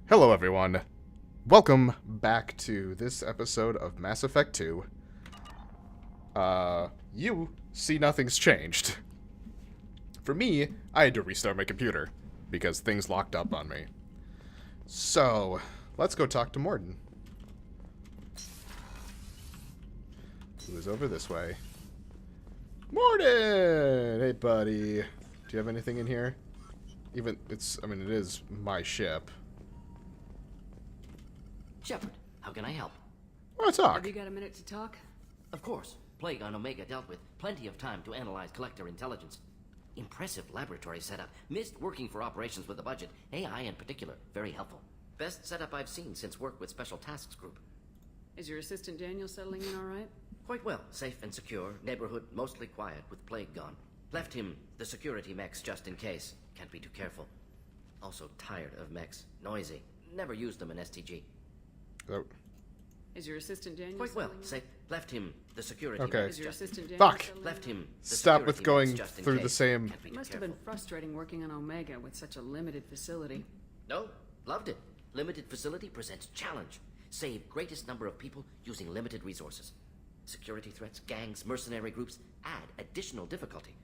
Hello everyone, welcome back to this episode of Mass Effect 2. You see nothing's changed. For me, I had to restart my computer, because things locked up on me. So, let's go talk to Morden. Who is over this way? Morden! Hey buddy. Do you have anything in here? It is my ship. Shepard, how can I help? Wanna talk? Have you got a minute to talk? Of course. Plague on Omega dealt with. Plenty of time to analyze collector intelligence. Impressive laboratory setup. Missed working for operations with a budget. AI in particular. Very helpful. Best setup I've seen since work with Special Tasks Group. Is your assistant Daniel settling in all right? Quite well. Safe and secure. Neighborhood mostly quiet with Plague gone. Left him the security mechs just in case. Can't be too careful. Also tired of mechs. Noisy. Never used them in STG. Oh. Is your assistant Daniel Quite well. settling in? Safe. Left him the security Okay. mechs Is your just assistant Daniel Fuck. settling Left in? him the Stop with security going mechs just in through the case. same- Can't be It too must have careful. been frustrating working on Omega with such a limited facility. No, loved it. Limited facility presents challenge. Save greatest number of people using limited resources. Security threats, gangs, mercenary groups add additional difficulty.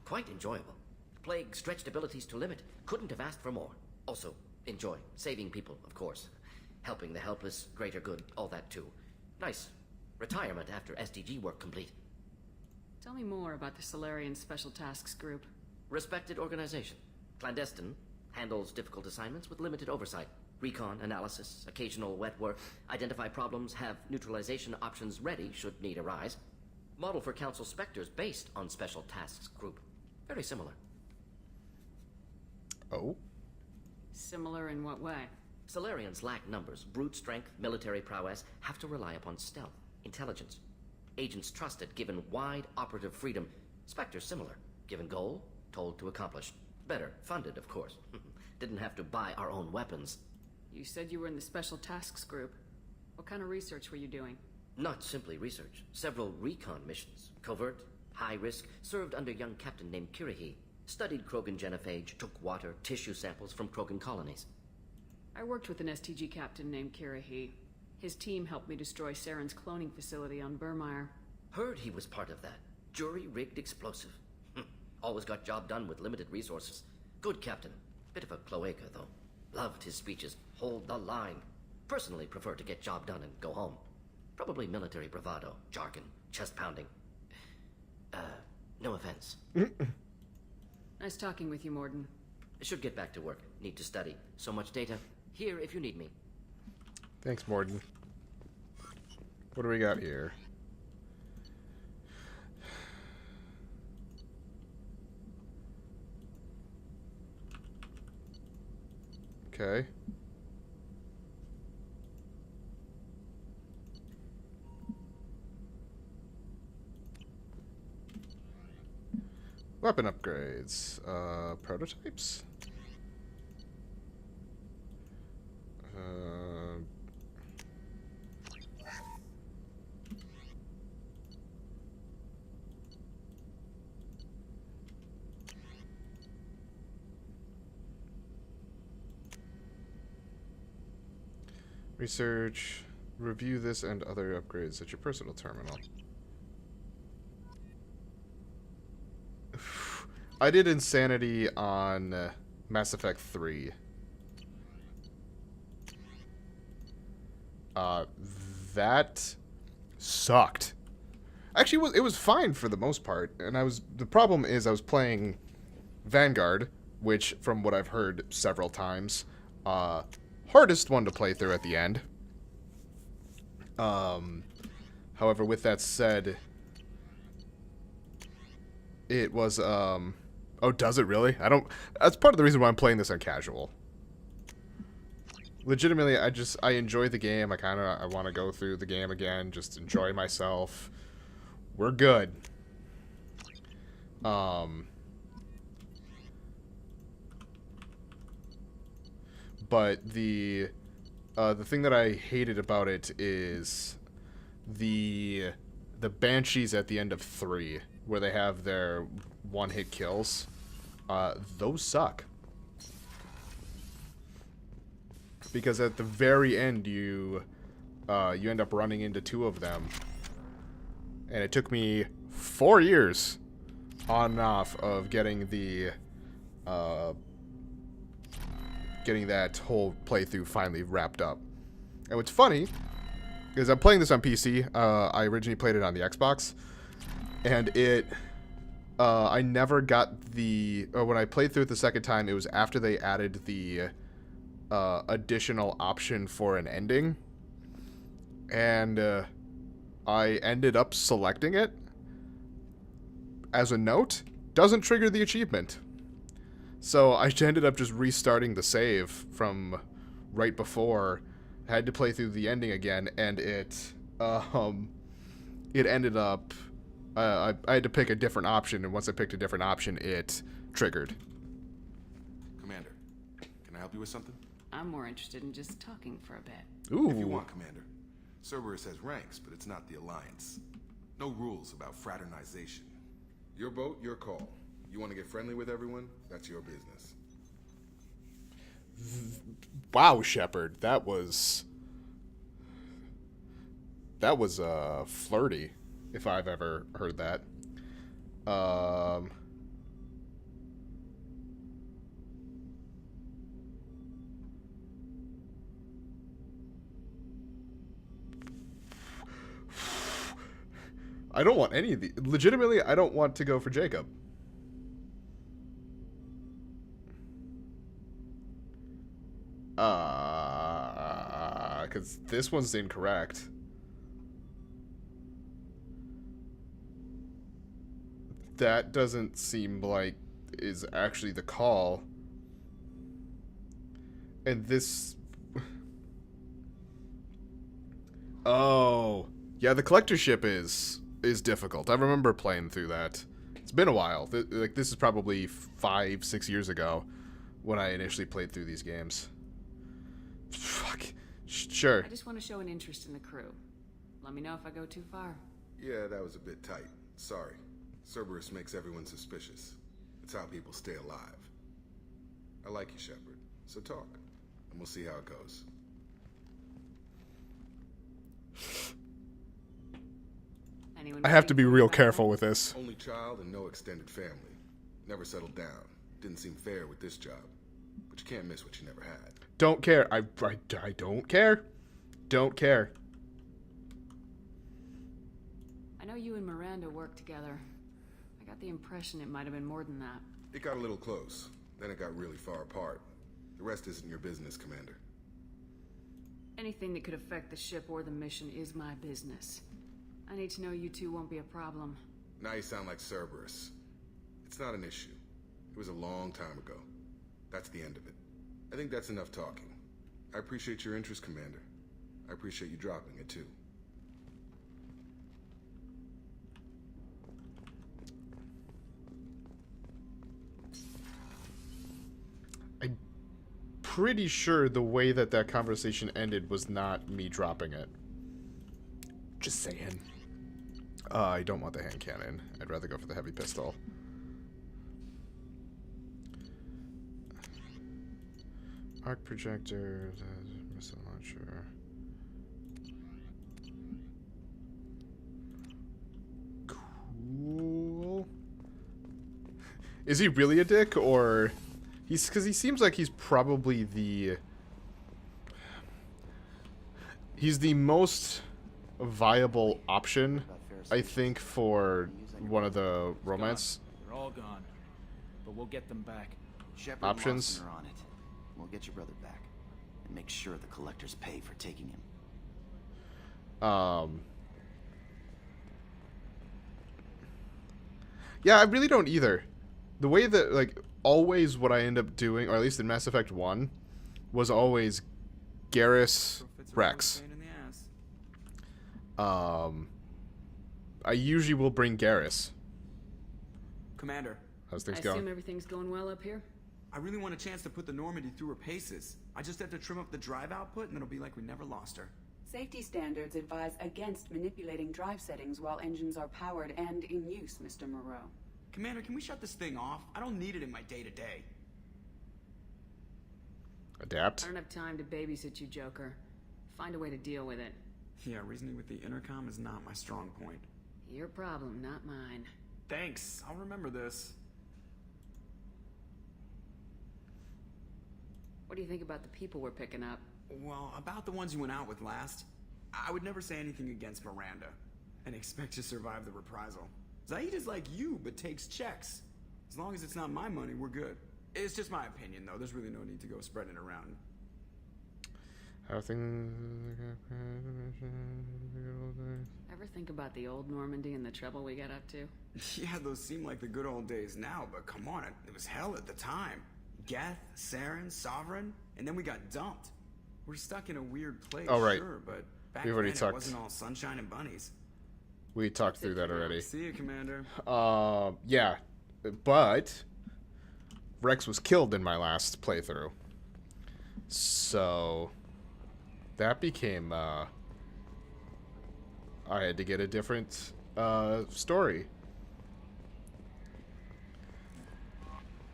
Quite enjoyable. Plague stretched abilities to limit. Couldn't have asked for more. Also, enjoy. Saving people, of course. Helping the helpless, greater good, all that too. Nice. Retirement after SDG work complete. Tell me more about the Solarian Special Tasks Group. Respected organization. Clandestine. Handles difficult assignments with limited oversight. Recon, analysis, occasional wet work. Identify problems, have neutralization options ready should need arise. Model for Council Spectres based on Special Tasks Group. Very similar. Oh? Similar in what way? Solarians lack numbers, brute strength, military prowess, have to rely upon stealth, intelligence. Agents trusted, given wide operative freedom. Spectres similar, given goal, told to accomplish. Better, funded, of course. Didn't have to buy our own weapons. You said you were in the Special Tasks Group. What kind of research were you doing? Not simply research. Several recon missions. Covert, high risk, served under young captain named Kirihi. Studied Krogan genophage, took water, tissue samples from Krogan colonies. I worked with an STG captain named Kirihi. His team helped me destroy Saren's cloning facility on Burmire. Heard he was part of that. Jury-rigged explosive. Always got job done with limited resources. Good captain. Bit of a cloaca, though. Loved his speeches. Hold the line. Personally prefer to get job done and go home. Probably military bravado, jargon, chest pounding. No offense. Nice talking with you, Morden. Should get back to work. Need to study. So much data. Here if you need me. Thanks, Morden. What do we got here? Okay. Weapon upgrades. Prototypes? Research. Review this and other upgrades at your personal terminal. I did Insanity on Mass Effect 3. That sucked. Actually, it was fine for the most part, and the problem is I was playing Vanguard, which, from what I've heard several times, hardest one to play through at the end. However, with that said, it was, oh, does it really? That's part of the reason why I'm playing this on casual. Legitimately, I enjoy the game. I want to go through the game again, just enjoy myself. We're good. But the thing that I hated about it is the Banshees at the end of 3, where they have their one-hit kills. Those suck. because at the very end you end up running into two of them, and it took me 4 years on and off of getting the getting that whole playthrough finally wrapped up. And what's funny is I'm playing this on PC. I originally played it on the Xbox, and I never got the... when I played through it the second time, it was after they added the additional option for an ending. And I ended up selecting it. As a note, doesn't trigger the achievement. So I ended up just restarting the save from right before. Had to play through the ending again, and it ended up... I had to pick a different option, and once I picked a different option, it triggered. Commander, can I help you with something? I'm more interested in just talking for a bit. Ooh. If you want, Commander. Cerberus has ranks, but it's not the Alliance. No rules about fraternization. Your boat, your call. You want to get friendly with everyone? That's your business. Wow, Shepard, that was flirty, if I've ever heard that. I don't want any of these. Legitimately, I don't want to go for Jacob. Because this one's incorrect. That doesn't seem like is actually the call. And this... Oh. Yeah, the collectorship is difficult. I remember playing through that. It's been a while. This is probably 5-6 years ago when I initially played through these games. Fuck. Sure. I just want to show an interest in the crew. Let me know if I go too far. Yeah, that was a bit tight. Sorry. Cerberus makes everyone suspicious. It's how people stay alive. I like you, Shepard. So talk, and we'll see how it goes. Anyone I have to be real back careful home? with this. Only child and no extended family. Never settled down. Didn't seem fair with this job. But you can't miss what you never had. Don't care. I don't care. Don't care. I know you and Miranda work together. I got the impression it might have been more than that. It got a little close. Then it got really far apart. The rest isn't your business, Commander. Anything that could affect the ship or the mission is my business. I need to know you two won't be a problem. Now you sound like Cerberus. It's not an issue. It was a long time ago. That's the end of it. I think that's enough talking. I appreciate your interest, Commander. I appreciate you dropping it, too. I'm pretty sure the way that conversation ended was not me dropping it. Just saying. I don't want the hand cannon. I'd rather go for the heavy pistol. Arc projector, missile launcher. Cool. Is he really a dick, or because he seems like he's probably he's the most viable option, I think, for one of the romance They're all gone, but we'll get them back. Shepard options. and Lawson are on it. We'll get your brother back and make sure the collectors pay for taking him. Yeah, I really don't either. The way that, like, always what I end up doing, or at least in Mass Effect 1, was always Garrus, Rex. Pain in the ass. I usually will bring Garrus. Commander, How's I things assume going? everything's going well up here? I really want a chance to put the Normandy through her paces. I just have to trim up the drive output and it'll be like we never lost her. Safety standards advise against manipulating drive settings while engines are powered and in use, Mr. Moreau. Commander, can we shut this thing off? I don't need it in my day-to-day. adapt. I don't have time to babysit you, Joker. Find a way to deal with it. Yeah, reasoning with the intercom is not my strong point. Your problem, not mine. Thanks, I'll remember this. What do you think about the people we're picking up? Well, about the ones you went out with last, I would never say anything against Miranda and expect to survive the reprisal. Zaid is like you, but takes checks. As long as it's not my money, we're good. It's just my opinion, though. There's really no need to go spreading it around. How things... Ever think about the old Normandy and the trouble we got up to? Yeah, those seem like the good old days now, but come on, it was hell at the time. Geth, Saren, Sovereign, and then we got dumped. We're stuck in a weird place, Oh, right. sure, but back We've already then talked. it wasn't all sunshine and bunnies. We talked through that already. See you, Commander. Yeah, but Rex was killed in my last playthrough, so that became I had to get a different story.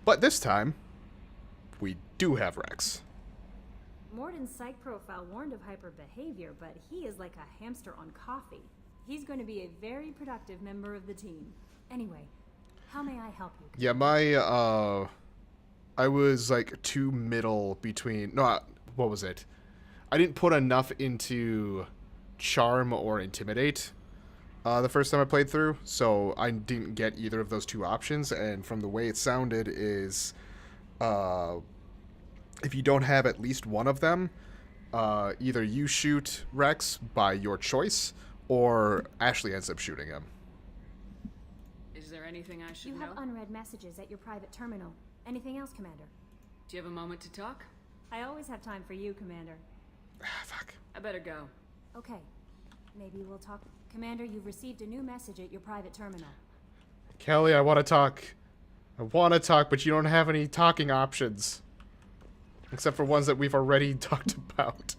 But this time, we do have Rex. Morden's psych profile warned of hyper behavior, but he is like a hamster on coffee. He's going to be a very productive member of the team. Anyway, how may I help you? Yeah, I was like too middle between, no, what was it? I didn't put enough into charm or intimidate the first time I played through, so I didn't get either of those two options, and from the way it sounded is, if you don't have at least one of them, either you shoot Rex by your choice, or Ashley ends up shooting him. Is there anything I should You know? have unread messages at your private terminal. Anything else, Commander? Do you have a moment to talk? I always have time for you, Commander. Fuck. I better go. Okay. Maybe we'll talk. Commander, you've received a new message at your private terminal. Kelly, I want to talk. I want to talk, but you don't have any talking options. Except for ones that we've already talked about.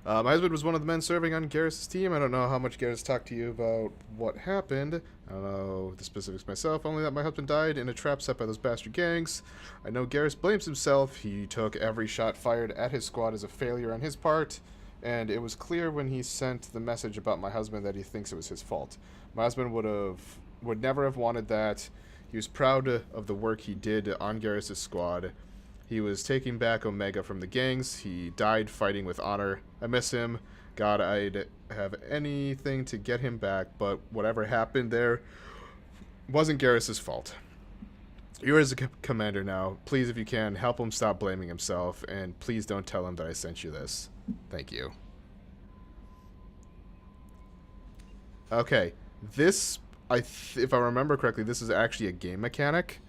My husband was one of the men serving on Garrus' team. I don't know how much Garrus talked to you about what happened. I don't know the specifics myself, only that my husband died in a trap set by those bastard gangs. I know Garrus blames himself. He took every shot fired at his squad as a failure on his part, and it was clear when he sent the message about my husband that he thinks it was his fault. My husband would never have wanted that. He was proud of the work he did on Garrus' squad. He was taking back Omega from the gangs. He died fighting with honor. I miss him. God, I'd have anything to get him back, but whatever happened there wasn't Garrus' fault. You're as a commander now. Please, if you can, help him stop blaming himself, and please don't tell him that I sent you this. Thank you. Okay, this, if I remember correctly, this is actually a game mechanic.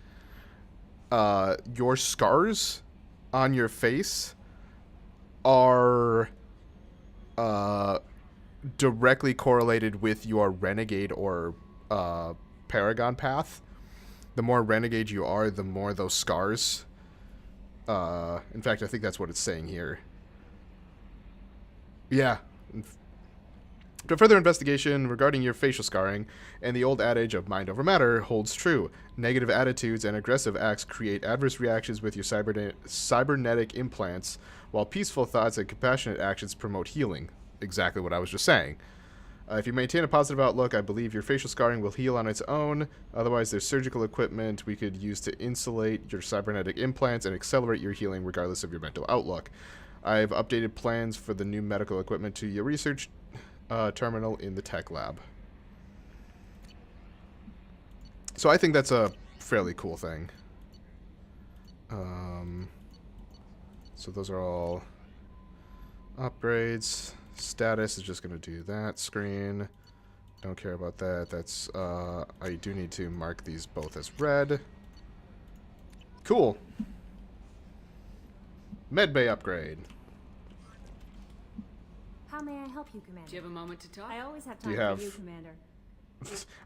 Your scars on your face are directly correlated with your renegade or paragon path. The more renegade you are, the more those scars. In fact, I think that's what it's saying here. Yeah. To further investigation regarding your facial scarring, and the old adage of mind over matter holds true. Negative attitudes and aggressive acts create adverse reactions with your cybernetic implants, while peaceful thoughts and compassionate actions promote healing. Exactly what I was just saying. If you maintain a positive outlook, I believe your facial scarring will heal on its own. Otherwise, there's surgical equipment we could use to insulate your cybernetic implants and accelerate your healing regardless of your mental outlook. I've updated plans for the new medical equipment to your research terminal in the tech lab. So I think that's a fairly cool thing. So those are all upgrades. Status is just going to do that screen. Don't care about that. That's I do need to mark these both as red. Cool. Medbay upgrade. How may I help you, Commander? Do you have a moment to talk? I always have Do you time have- for you, Commander.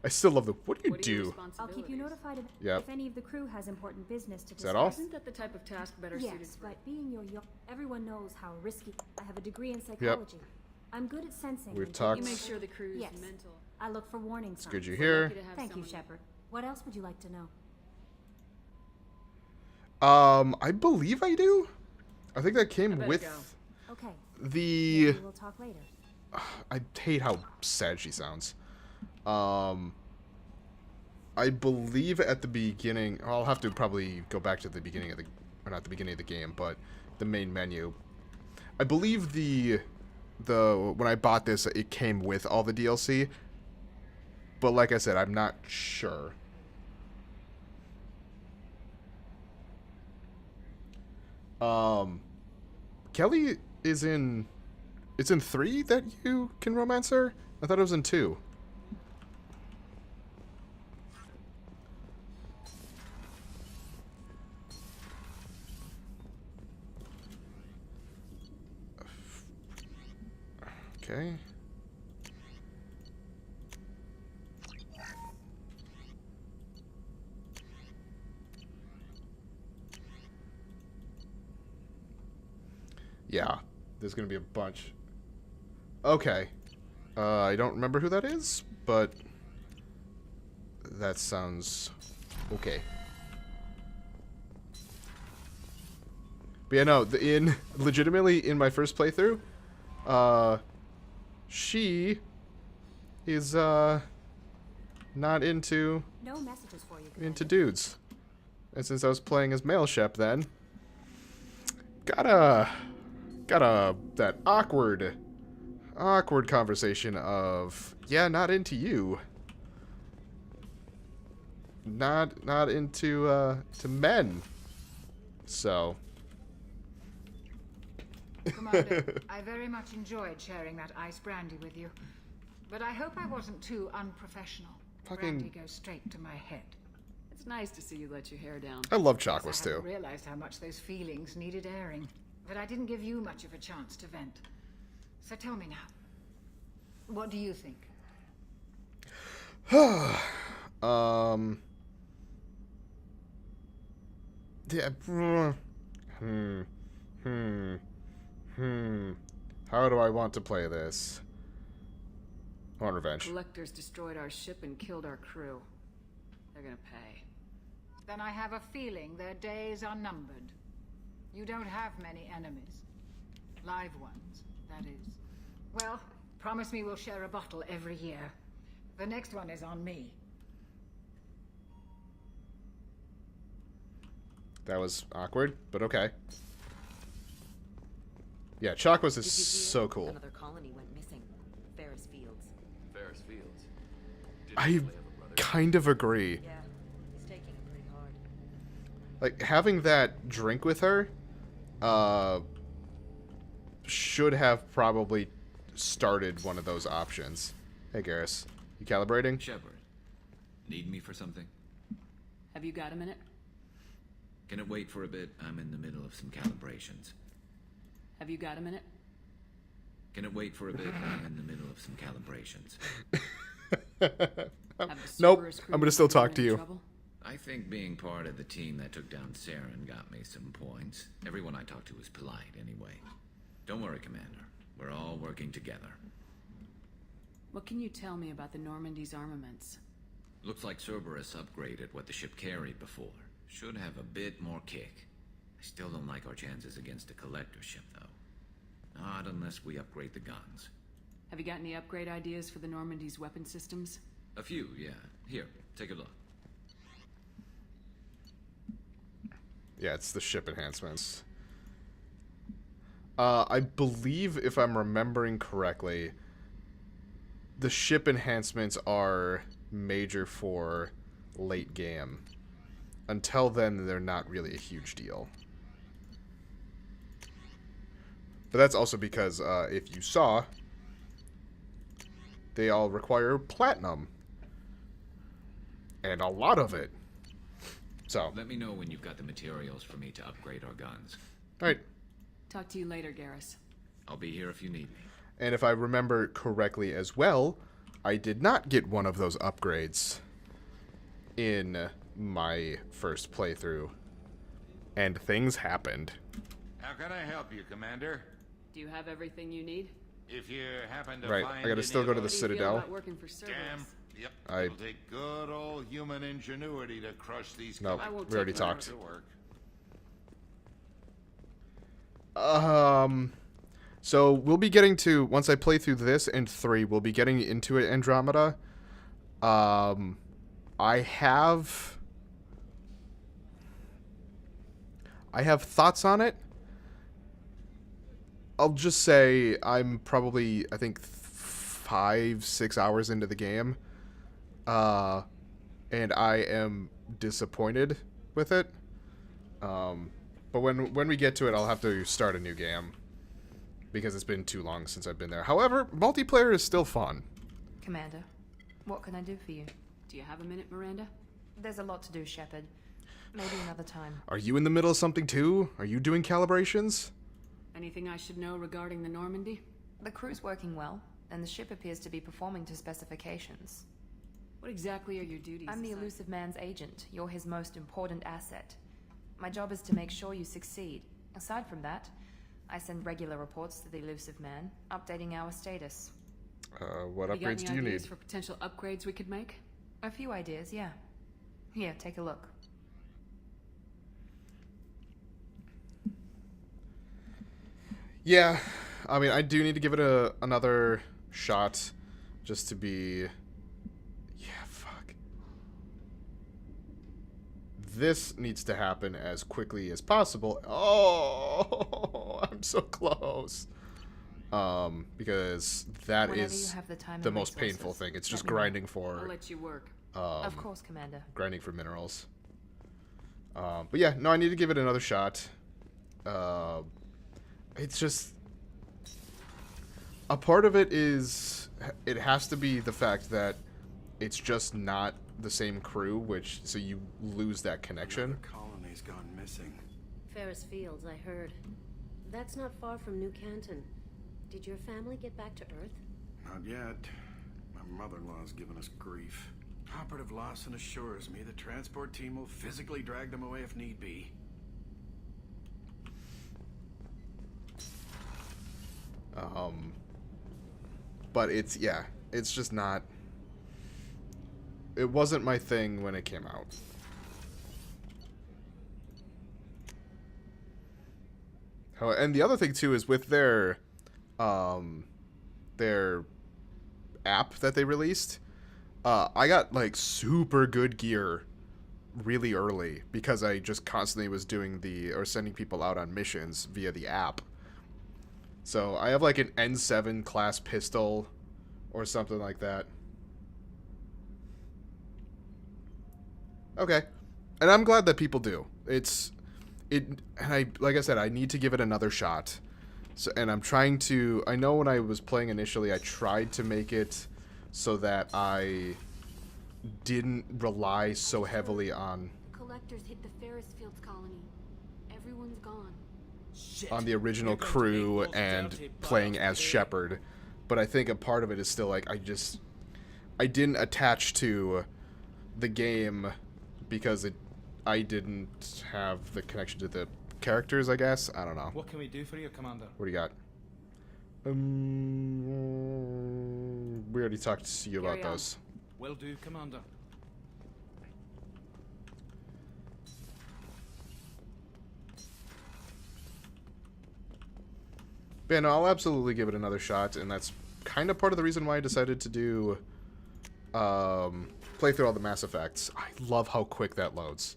I still love the. What do you What are your do? I'll keep you responsibilities? notified Yep. if any of the crew has important business to discuss. that all? Isn't that the type of task better suited Yes, for? but being your young, everyone knows how risky. I have a degree in psychology. I'm good at sensing. We've when talked- You make sure the crew's Yes. mental. I look for warning signs. It's good you're here. Lucky to have Thank you, someone- Shepard. What else would you like to know? I believe I do. I think that came better with go. Okay. the. Maybe we'll talk later. I hate how sad she sounds. I believe at the beginning. I'll have to probably go back to the beginning of the, or not the beginning of the game, but the main menu. I believe the when I bought this, it came with all the DLC. But like I said, I'm not sure. Kelly is in. It's in 3 that you can romance her? I thought it was in 2. Okay. Yeah, there's gonna be a bunch. Okay. I don't remember who that is, but that sounds okay. But yeah, no, legitimately in my first playthrough, she is not into No messages for you. into Commander. dudes. And since I was playing as male Shep then, got that awkward conversation of, yeah, not into you. Not into to men. So Commander, I very much enjoyed sharing that ice brandy with you. But I hope I wasn't too unprofessional. Fucking- Brandy goes straight to my head. It's nice to see you let your hair down. I love I chocolates too. hadn't realized how much those feelings needed airing. But I didn't give you much of a chance to vent. So tell me now. What do you think? Yeah. How do I want to play this? I want revenge. Collectors destroyed our ship and killed our crew. They're gonna pay. Then I have a feeling their days are numbered. You don't have many enemies. Live ones, that is. Well, promise me we'll share a bottle every year. The next one is on me. That was awkward, but okay. Yeah, Chocos is so cool. Another colony went missing. Ferris Fields. Ferris Fields. Didn't I really have a brother. kind of agree. Yeah, he's taking it pretty hard. Like, having that drink with her, should have probably started one of those options. Hey, Garrus. You calibrating? Shepard, need me for something? Have you got a minute? Can it wait for a bit? I'm in the middle of some calibrations. Have you got a minute? Can it wait for a bit? I'm in the middle of some calibrations. Have the Nope, Cerberus crew I'm gonna still talk in to any you. trouble? I think being part of the team that took down Saren got me some points. Everyone I talked to was polite anyway. Don't worry, Commander. We're all working together. What can you tell me about the Normandy's armaments? Looks like Cerberus upgraded what the ship carried before. Should have a bit more kick. I still don't like our chances against a collector ship, though. Not unless we upgrade the guns. Have you got any upgrade ideas for the Normandy's weapon systems? A few, yeah. Here, take a look. Yeah, it's the ship enhancements. I believe, if I'm remembering correctly, the ship enhancements are major for late game. Until then, they're not really a huge deal. But that's also because, if you saw, they all require platinum. And a lot of it. So, Let me know when you've got the materials for me to upgrade our guns. alright. Talk to you later, Garrus. I'll be here if you need me. And if I remember correctly as well, I did not get one of those upgrades in my first playthrough. And things happened. How can I help you, Commander? Do you have everything you need? If you happen to Right, find I gotta still go to the What do you feel Citadel. about working for Cerberus? Damn. Yep. I- It'll take good old human ingenuity to crush these. No, I won't we already take your word. talked. To work. So we'll be getting to, once I play through this and 3, we'll be getting into it, Andromeda. I have thoughts on it. I'll just say I'm probably, I think, 5-6 hours into the game. And I am disappointed with it. But when we get to it, I'll have to start a new game. Because it's been too long since I've been there. However, multiplayer is still fun. Commander, what can I do for you? Do you have a minute, Miranda? There's a lot to do, Shepard. Maybe another time. Are you in the middle of something too? Are you doing calibrations? Anything I should know regarding the Normandy? The crew's working well, and the ship appears to be performing to specifications. What exactly are your duties? I'm the Elusive Man's agent. You're his most important asset. My job is to make sure you succeed. Aside from that, I send regular reports to the Elusive Man, updating our status. What Have you got upgrades any do you ideas need? for potential upgrades we could make? A few ideas, yeah. Here, take a look. Yeah, I mean, I do need to give it another shot, just to be... Yeah, fuck. This needs to happen as quickly as possible. Oh, I'm so close. Because that Whenever is you have the time the and most resources, painful thing. It's let just me know. grinding I'll for... let you work. Of course, Commander. grinding for minerals. But yeah, no, I need to give it another shot. It's just... A part of it is... It has to be the fact that it's just not the same crew, which... So you lose that connection. The colony's gone missing. Ferris Fields, I heard. That's not far from New Canton. Did your family get back to Earth? Not yet. My mother-in-law's given us grief. Operative Lawson assures me the transport team will physically drag them away if need be. But it's, yeah, it's just not... It wasn't my thing when it came out. And the other thing, too, is with their app that they released, I got, like, super good gear really early because I just constantly was doing or sending people out on missions via the app. So I have, like, an N7 class pistol or something like that. Okay. And I'm glad that people do. And like I said, I need to give it another shot. So, and I'm trying to, I know when I was playing initially, I tried to make it so that I didn't rely so heavily on Collectors hit the Ferris Fields colony. Everyone's gone. on the original crew and playing as Shepard. But I think a part of it is still like, I didn't attach to the game because I didn't have the connection to the characters, I guess. I don't know. What can we do for you, Commander? What do you got? We already talked to you about those. Will do, Commander. But yeah, no, I'll absolutely give it another shot, and that's kind of part of the reason why I decided to do play through all the Mass Effects. I love how quick that loads.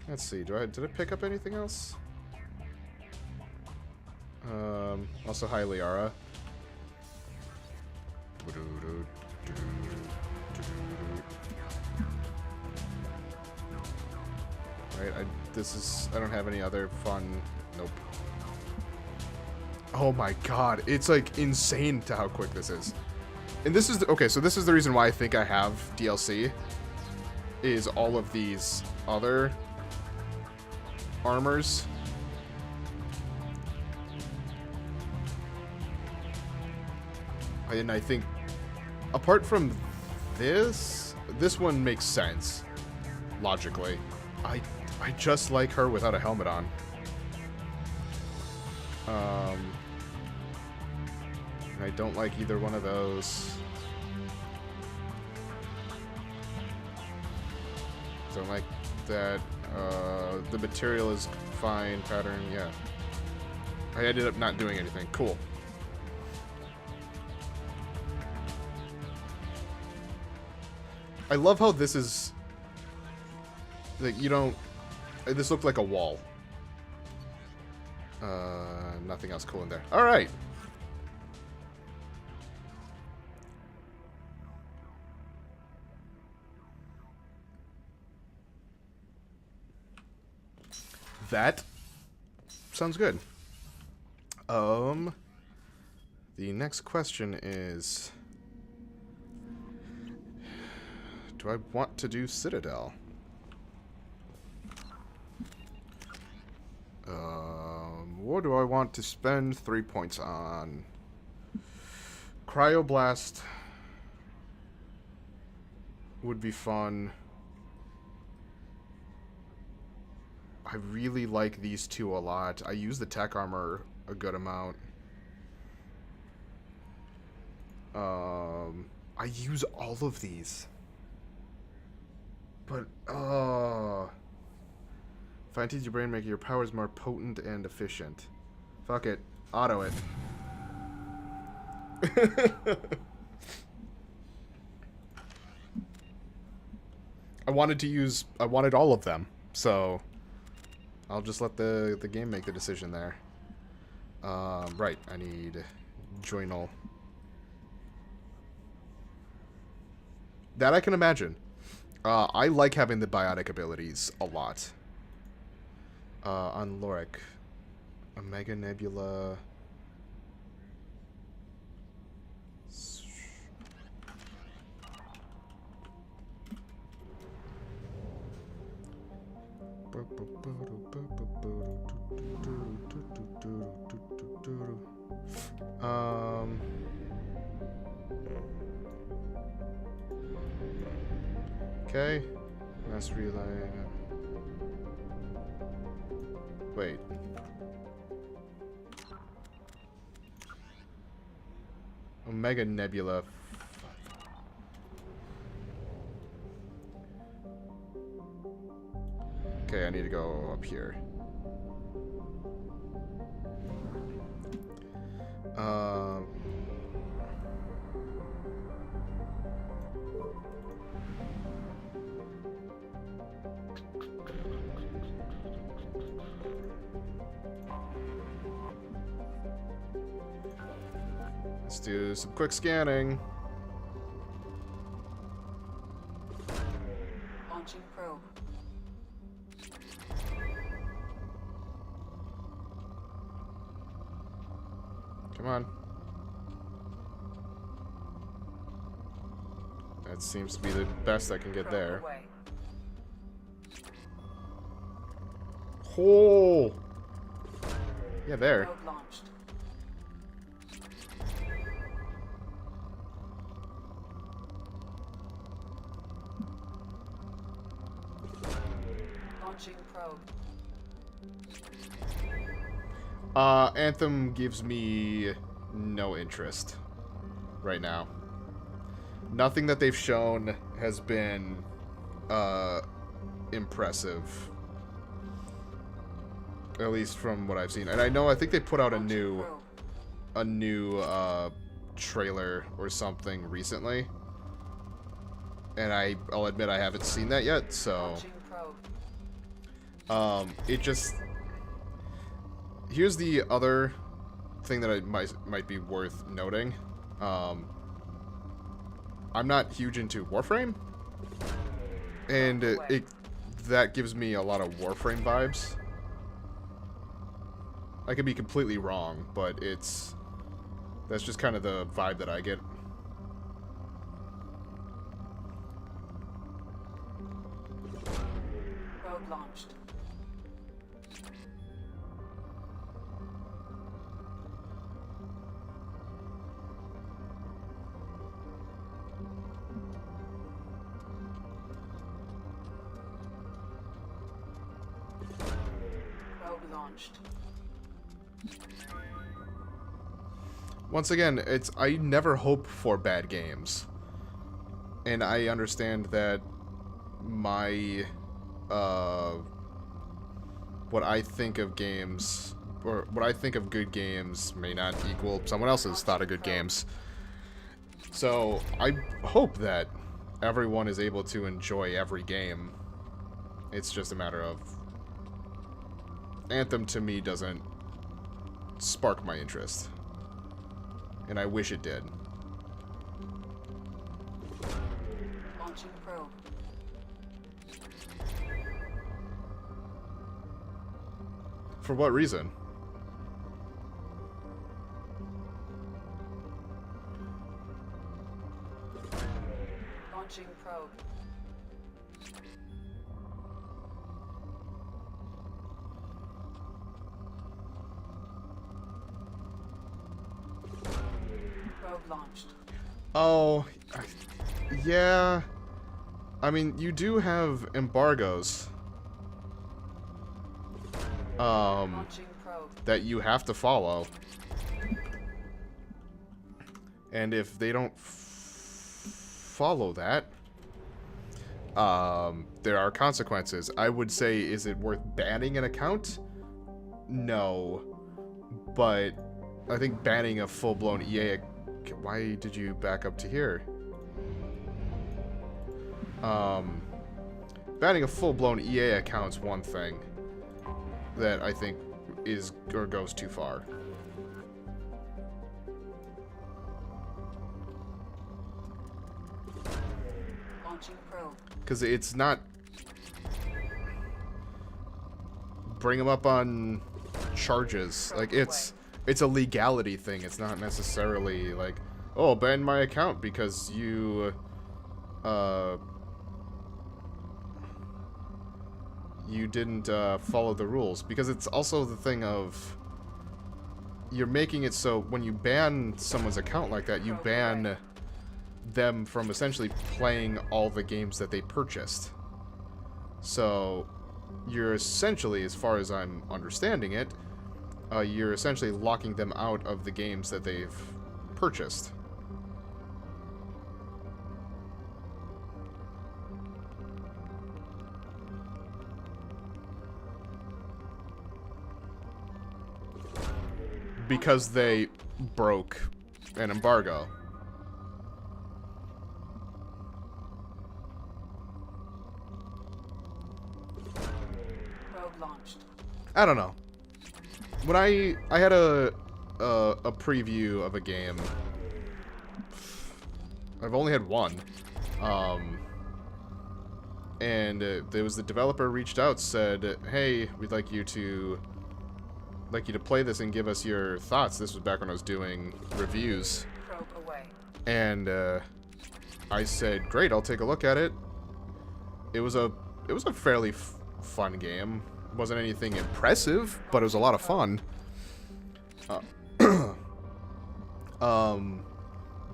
Let's see, did I pick up anything else? Also, hi, Liara. Right, I don't have any other fun, nope. Oh my god, it's like insane to how quick this is. And this is, okay, so this is the reason why I think I have DLC, is all of these other armors. And I think, apart from this one makes sense, logically. I just like her without a helmet on. And I don't like either one of those. Don't like that. The material is fine. Pattern, yeah. I ended up not doing anything. Cool. I love how this is... Like, you don't... This looked like a wall. Nothing else cool in there. Alright. That sounds good. The next question is... Do I want to do Citadel? What do I want to spend 3 points on? Cryoblast would be fun. I really like these two a lot. I use the tech armor a good amount. I use all of these. But, fine-tune your brain, make your powers more potent and efficient. Fuck it. Auto it. I wanted all of them, so I'll just let the game make the decision there. Right, I need joinal. That I can imagine. I like having the biotic abilities a lot. On Lorik, Omega Nebula. Okay. Mass relay. Wait. Omega Nebula. Okay, I need to go up here. Let's do some quick scanning. Launching probe. Come on. That seems to be the best I can get there. Oh! Yeah, there. Probe launched. Launching probe. Anthem gives me no interest right now. Nothing that they've shown has been impressive. At least from what I've seen. And I think they put out a new trailer or something recently. And I'll admit I haven't seen that yet, so it just... Here's the other thing that might be worth noting. I'm not huge into Warframe, and that gives me a lot of Warframe vibes. I could be completely wrong, but that's just kind of the vibe that I get. Probe launched. Probe launched. Once again, I never hope for bad games. And I understand that my what I think of games, or what I think of good games, may not equal someone else's thought of good games. So I hope that everyone is able to enjoy every game. It's just a matter of Anthem to me doesn't spark my interest. And I wish it did. Launching probe. For what reason? Launching probe. Probe launched. Oh, yeah. I mean, you do have embargoes. That you have to follow. And if they don't follow that, there are consequences. I would say, is it worth banning an account? No. But I think banning a full-blown EA... Why did you back up to here? Banning a full-blown EA account's one thing that I think is or goes too far. Launching probe. Because it's not... Bring them up on charges. Like, it's a legality thing. It's not necessarily like, oh, ban my account because you didn't follow the rules. Because it's also the thing of, you're making it so when you ban someone's account like that, you ban them from essentially playing all the games that they purchased. So you're essentially, as far as I'm understanding it, you're essentially locking them out of the games that they've purchased. Because they broke an embargo. Probe launched. I don't know. When I had a preview of a game. I've only had one. And there was the developer reached out, said, "Hey, we'd like you to play this and give us your thoughts." This was back when I was doing reviews. Probe away. And I said, "Great, I'll take a look at it." It was a fairly fun game. It wasn't anything impressive, but it was a lot of fun.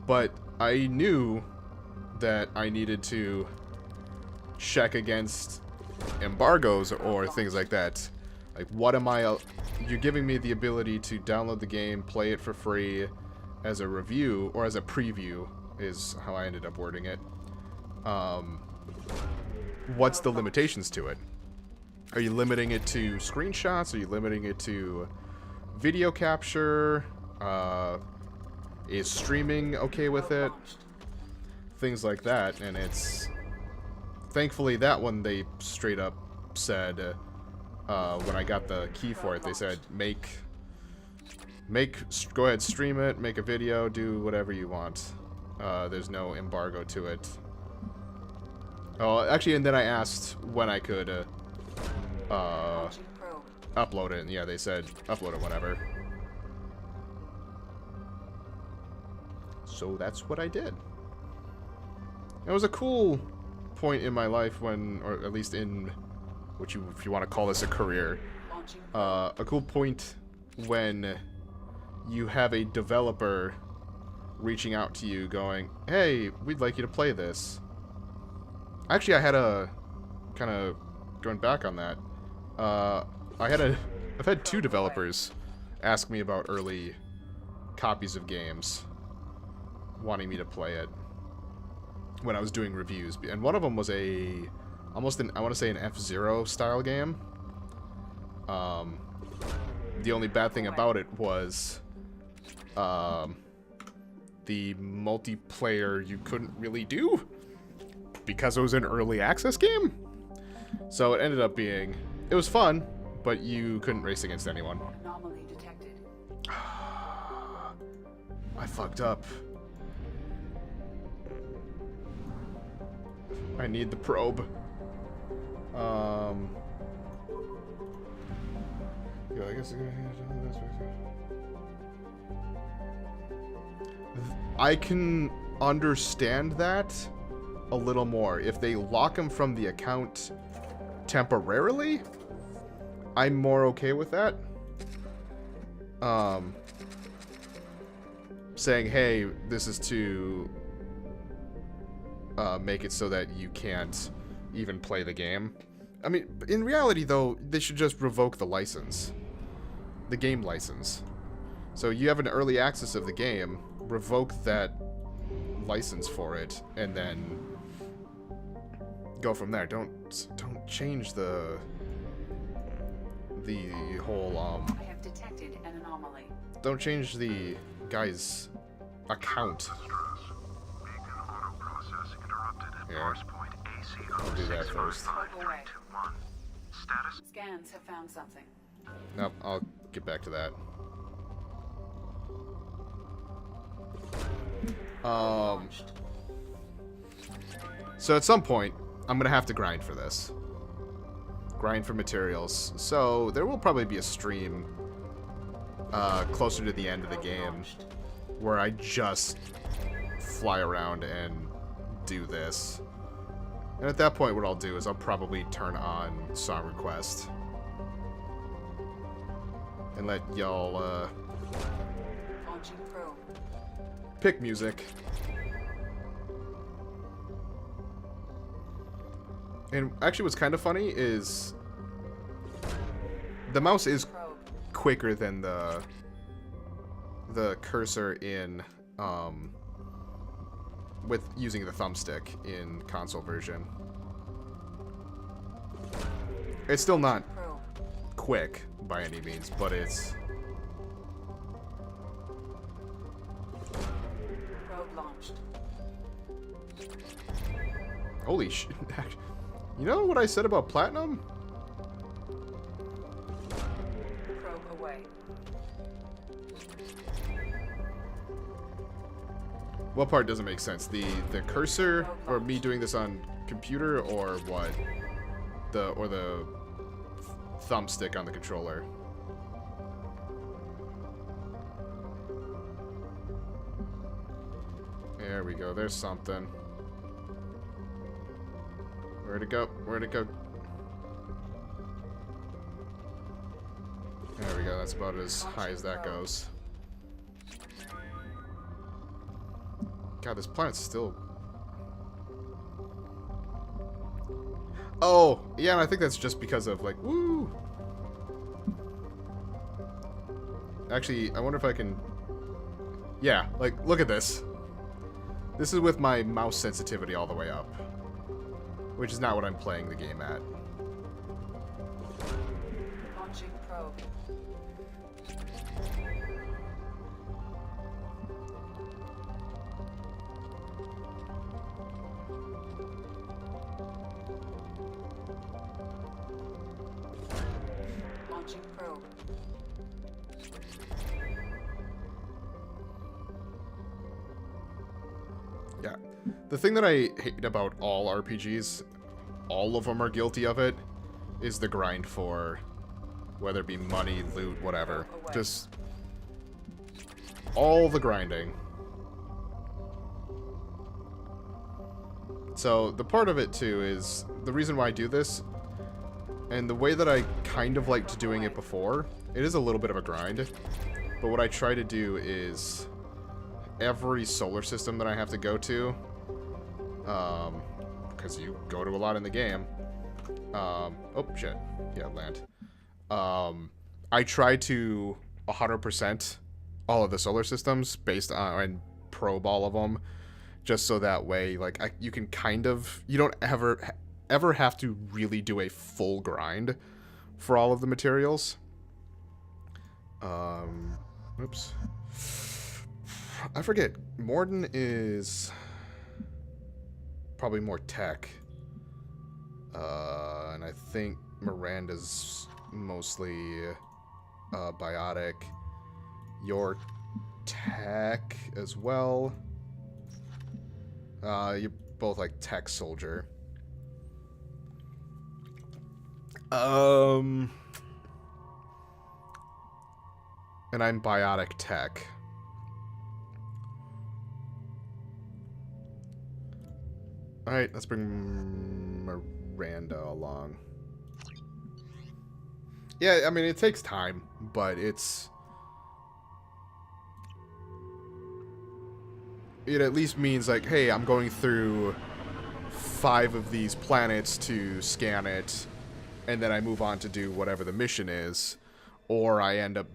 But I knew that I needed to check against embargoes or things like that. Like, what am I... You're giving me the ability to download the game, play it for free as a review, or as a preview, is how I ended up wording it. What's the limitations to it? Are you limiting it to screenshots? Are you limiting it to video capture? Is streaming okay with it? Things like that, and it's... Thankfully, that one they straight up said, when I got the key for it, they said, go ahead, stream it, make a video, do whatever you want. There's no embargo to it. Oh, actually, and then I asked when I could, upload it, and yeah, they said, upload it whenever. So that's what I did. It was a cool point in my life when, or at least in, if you want to call this a career, a cool point when you have a developer reaching out to you going, "Hey, we'd like you to play this." Actually, I had a, kind of going back on that, I've had two developers ask me about early copies of games, wanting me to play it when I was doing reviews. And one of them was I want to say an F-Zero style game. The only bad thing about it was the multiplayer you couldn't really do because it was an early access game. So it ended up being, it was fun, but you couldn't race against anyone. Anomaly detected. I fucked up. I need the probe. Yeah, I guess I can understand that a little more. If they lock him from the account temporarily, I'm more okay with that. Saying, hey, this is to make it so that you can't even play the game. I mean, in reality, though, they should just revoke the license. The game license. So you have an early access of the game, revoke that license for it, and then go from there. Don't change the whole, I have detected an anomaly. don't change the guy's account. Yeah. I'll do that first. Away. Scans have found something. Nope, I'll get back to that. So at some point, I'm gonna have to grind for this. Grind for materials. So there will probably be a stream closer to the end of the game where I just fly around and do this. And at that point, what I'll do is I'll probably turn on song request and let y'all Launching probe. pick music. And actually what's kind of funny is the mouse is quicker than the cursor in with using the thumbstick in console version. It's still not quick by any means, but it's Probe launched. holy shit. You know what I said about platinum? Probe away. What part doesn't make sense? The cursor, or me doing this on computer, or what? The thumbstick on the controller. There we go. There's something. Where'd it go? Where'd it go? There we go. That's about as high as that goes. God, this planet's still... Oh, yeah, and I think that's just because of, like, woo! Actually, I wonder if I can... Yeah, like, look at this. This is with my mouse sensitivity all the way up. Which is not what I'm playing the game at. Launching probe. Launching probe. Yeah. The thing that I hate about all RPGs, all of them are guilty of it, is the grind for whether it be money, loot, whatever. Just all the grinding. So the part of it too is the reason why I do this, and the way that I kind of liked doing it before, it is a little bit of a grind, but what I try to do is every solar system that I have to go to, because you go to a lot in the game, oh shit, yeah, land. I try to 100% all of the solar systems based on and probe all of them, just so that way, like, you can kind of, you don't ever have to really do a full grind for all of the materials. Oops. I forget. Morden is probably more tech. And I think Miranda's mostly biotic. You're tech as well. You're both like tech soldier. And I'm biotic tech. Alright, let's bring Miranda along. Yeah, I mean, it takes time, but it at least means, like, hey, I'm going through 5 of these planets to scan it, and then I move on to do whatever the mission is, or I end up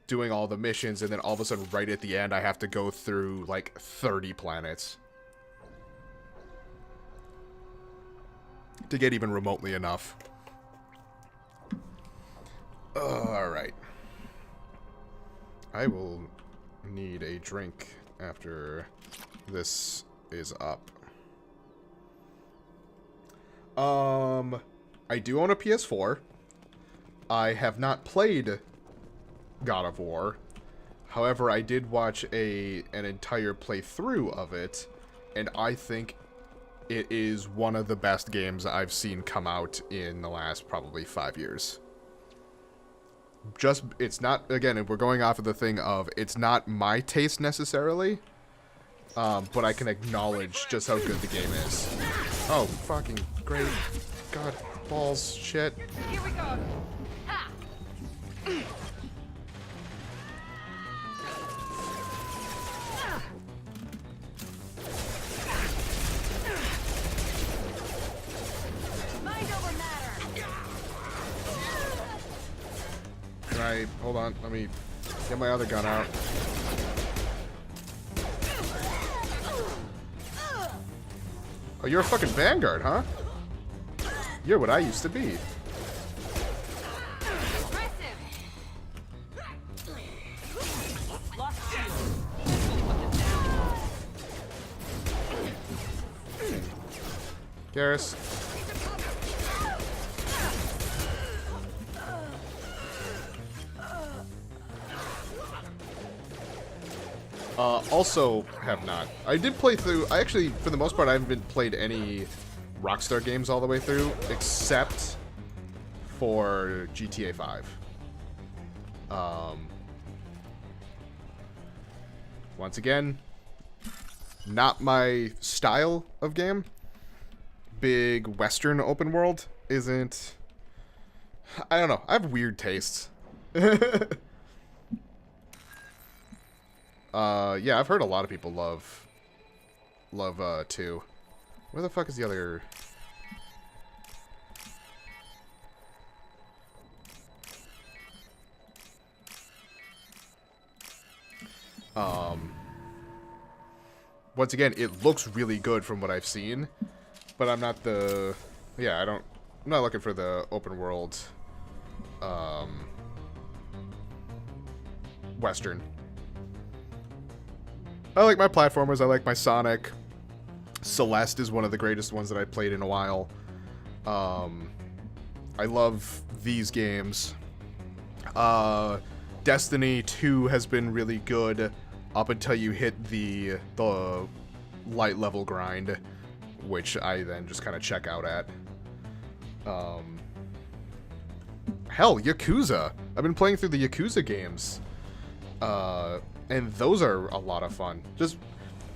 doing all the missions, and then all of a sudden, right at the end, I have to go through, like, 30 planets to get even remotely enough. Alright. I will need a drink after this is up. I do own a PS4. I have not played God of War. However, I did watch an entire playthrough of it, and I think it is one of the best games I've seen come out in the last probably 5 years. Just, it's not, again, if we're going off of the thing of, it's not my taste necessarily, but I can acknowledge just how good the game is. Oh, fucking great. God, balls, shit. Here we go. Ha! Mind over matter. Can I, hold on, let me get my other gun out. Oh, you're a fucking Vanguard, huh? You're what I used to be. Garrus. Also have not. I did play through, I actually, for the most part, I haven't played any Rockstar games all the way through, except for GTA 5. Once again, not my style of game. Big Western open world isn't, I don't know, I have weird tastes. Yeah, I've heard a lot of people love 2. Where the fuck is the other? Once again, it looks really good from what I've seen, but I'm not the, yeah, I'm not looking for the open world, Western. I like my platformers, I like my Sonic. Celeste is one of the greatest ones that I played in a while. I love these games. Destiny 2 has been really good up until you hit the light level grind, which I then just kind of check out at. Hell, Yakuza. I've been playing through the Yakuza games. And those are a lot of fun. Just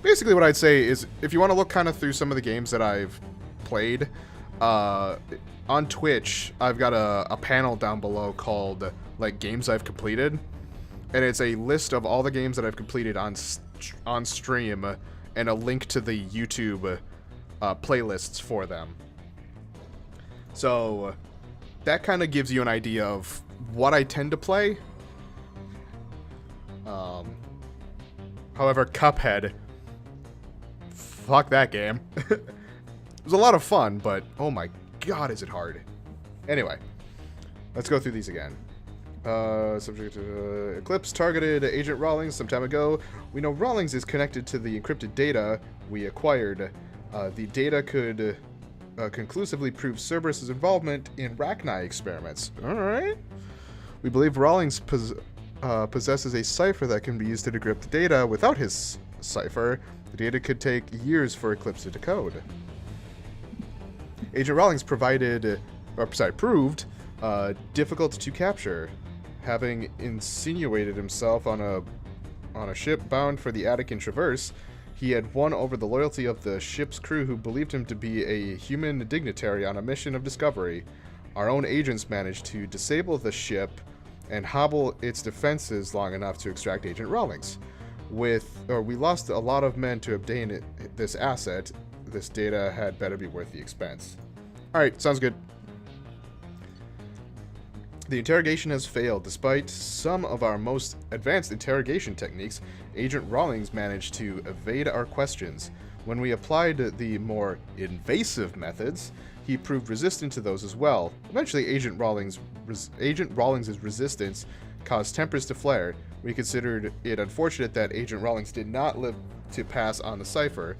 basically what I'd say is, if you want to look kind of through some of the games that I've played, on Twitch, I've got a panel down below called, like, Games I've Completed. And it's a list of all the games that I've completed on stream, and a link to the YouTube playlists for them. So that kind of gives you an idea of what I tend to play. However, Cuphead, fuck that game. It was a lot of fun, but oh my god, is it hard. Anyway, let's go through these again. Subject to Eclipse targeted Agent Rawlings some time ago. We know Rawlings is connected to the encrypted data we acquired. The data could conclusively prove Cerberus' involvement in Rachni experiments. Alright. We believe Rawlings possesses a cipher that can be used to decrypt the data. Without his cipher, the data could take years for Eclipse to decode. Agent Rawlings proved difficult to capture, having insinuated himself on a ship bound for the Attican Traverse. He had won over the loyalty of the ship's crew, who believed him to be a human dignitary on a mission of discovery. Our own agents managed to disable the ship and hobble its defenses long enough to extract Agent Rawlings. We lost a lot of men to obtain this asset. This data had better be worth the expense. Alright, sounds good. The interrogation has failed. Despite some of our most advanced interrogation techniques, Agent Rawlings managed to evade our questions. When we applied the more invasive methods, he proved resistant to those as well. Eventually, Agent Rawlings' resistance caused tempers to flare. We considered it unfortunate that Agent Rawlings did not live to pass on the cipher.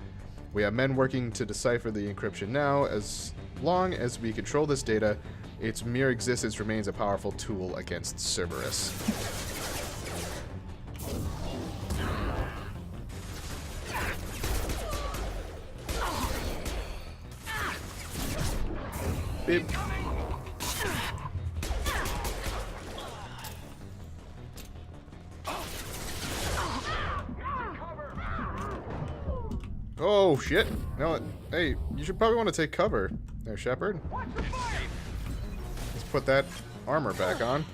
We have men working to decipher the encryption now. As long as we control this data, its mere existence remains a powerful tool against Cerberus. Beep. Oh shit! No, hey, you should probably want to take cover there, Shepard. Let's put that armor back on.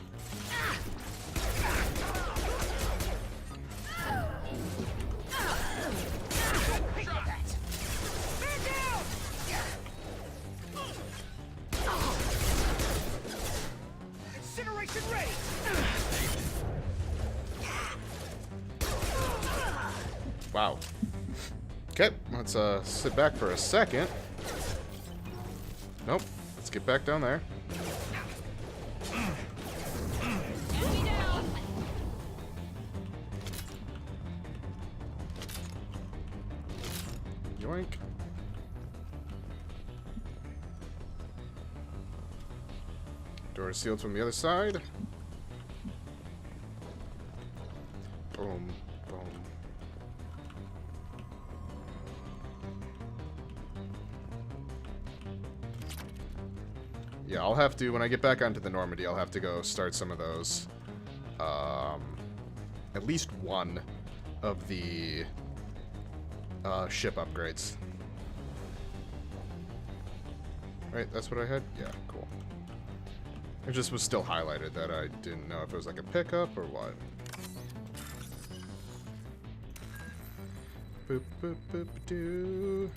Incineration ready. Wow. Okay, let's sit back for a second. Nope, let's get back down there. Yoink. Door is sealed from the other side. Boom, boom. Yeah, I'll have to, when I get back onto the Normandy, I'll have to go start some of those. At least one of the ship upgrades. Right, that's what I had? Yeah, cool. It just was still highlighted that I didn't know if it was like a pickup or what. Boop, boop, boop, doo.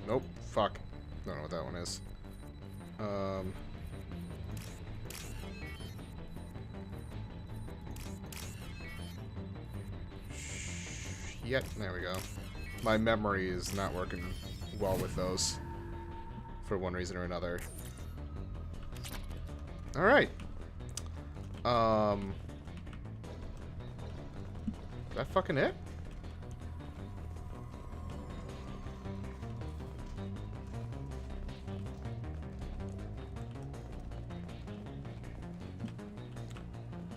Nope, fuck. Don't know what that one is. Yep, there we go. My memory is not working well with those for one reason or another. Alright. Is that fucking it?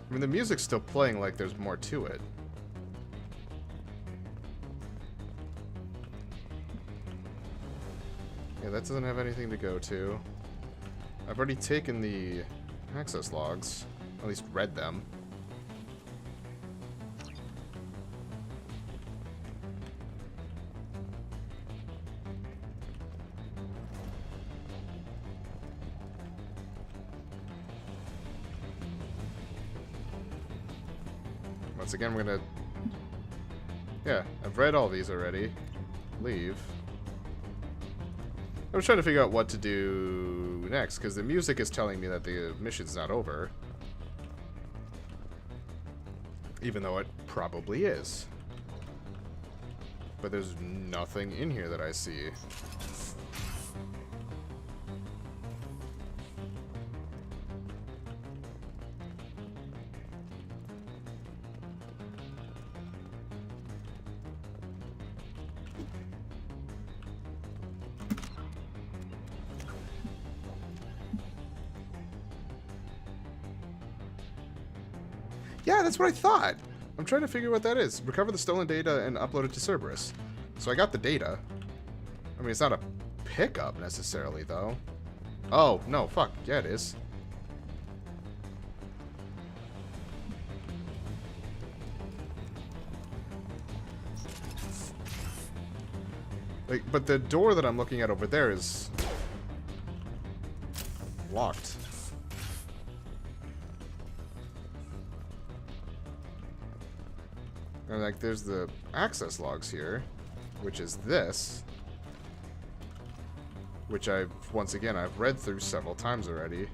I mean, the music's still playing like there's more to it. Yeah, that doesn't have anything to go to. I've already taken the access logs. At least read them. Once again, we're gonna... Yeah, I've read all these already. Leave. I was trying to figure out what to do next, because the music is telling me that the mission's not over. Even though it probably is. But there's nothing in here that I see. Yeah, that's what I thought. I'm trying to figure what that is. Recover the stolen data and upload it to Cerberus. So I got the data. I mean, it's not a pickup necessarily, though. Oh, no, fuck. Yeah, it is. Like, but the door that I'm looking at over there is locked. And like, there's the access logs here, which is this, which once again, I've read through several times already.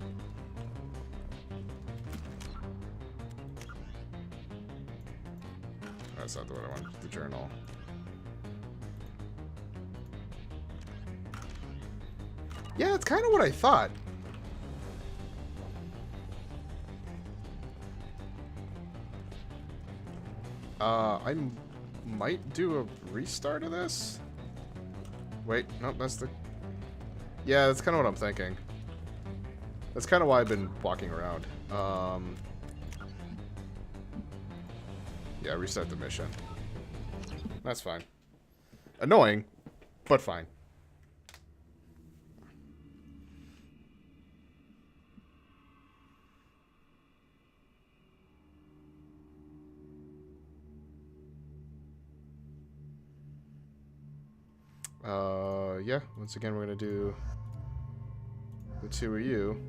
That's not the one I want, the journal. Yeah, it's kind of what I thought. I might do a restart of this. Wait, no, that's the... Yeah, that's kind of what I'm thinking. That's kind of why I've been walking around. Yeah, restart the mission. That's fine. Annoying, but fine. Yeah, once again, we're gonna do the two of you.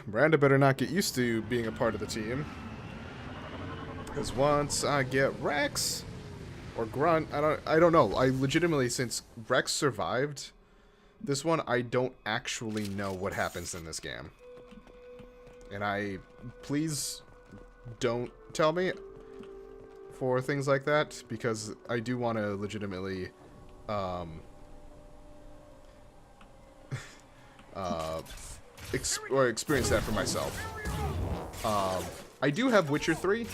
Miranda better not get used to being a part of the team. Because once I get Rex or Grunt, I don't know. I legitimately, since Rex survived this one, I don't actually know what happens in this game. And please don't tell me for things like that, because I do want to legitimately experience that for myself. I do have Witcher 3.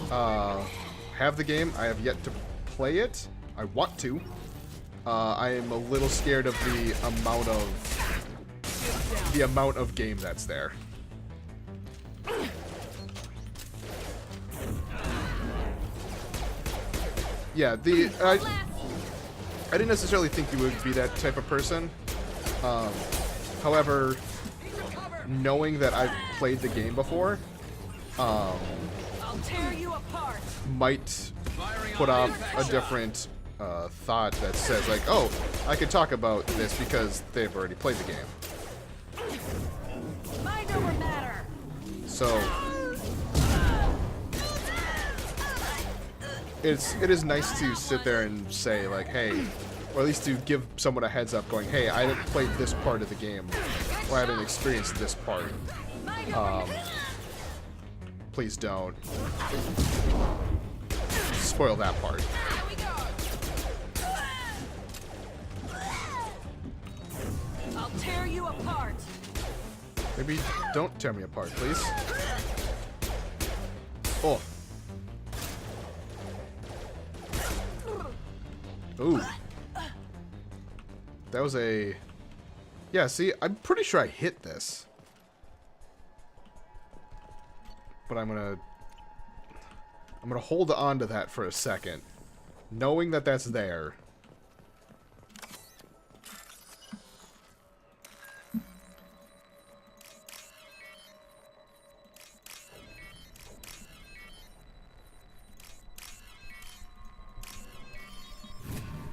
Have the game. I have yet to play it. I want to. I am a little scared of the amount of game that's there. Yeah, I didn't necessarily think you would be that type of person. However, knowing that I've played the game before, I'll tear you apart. might put off a different thought that says like, oh, I could talk about this because they've already played the game. Mind over matter. So it is nice to sit there and say like, hey, or at least to give someone a heads up going, hey, I haven't played this part of the game, or I haven't experienced this part. Please don't spoil that part. I'll tear you apart. Maybe don't tear me apart, please. Oh. Ooh. That was a... Yeah, see, I'm pretty sure I hit this. But I'm gonna hold on to that for a second, knowing that that's there.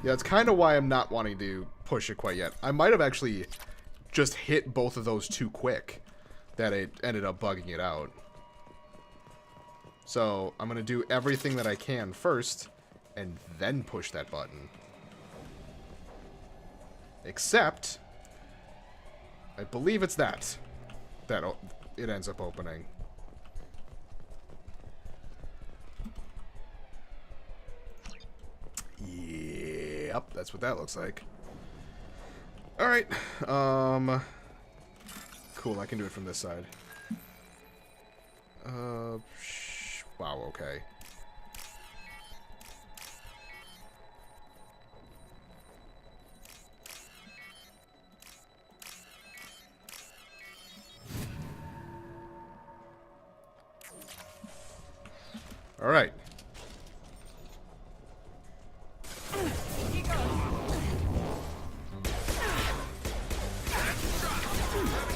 Yeah, it's kind of why I'm not wanting to push it quite yet. I might have actually just hit both of those too quick that it ended up bugging it out. So I'm going to do everything that I can first and then push that button. Except, I believe it's that it ends up opening. Yep, that's what that looks like. Alright, cool, I can do it from this side. Wow, okay. Alright.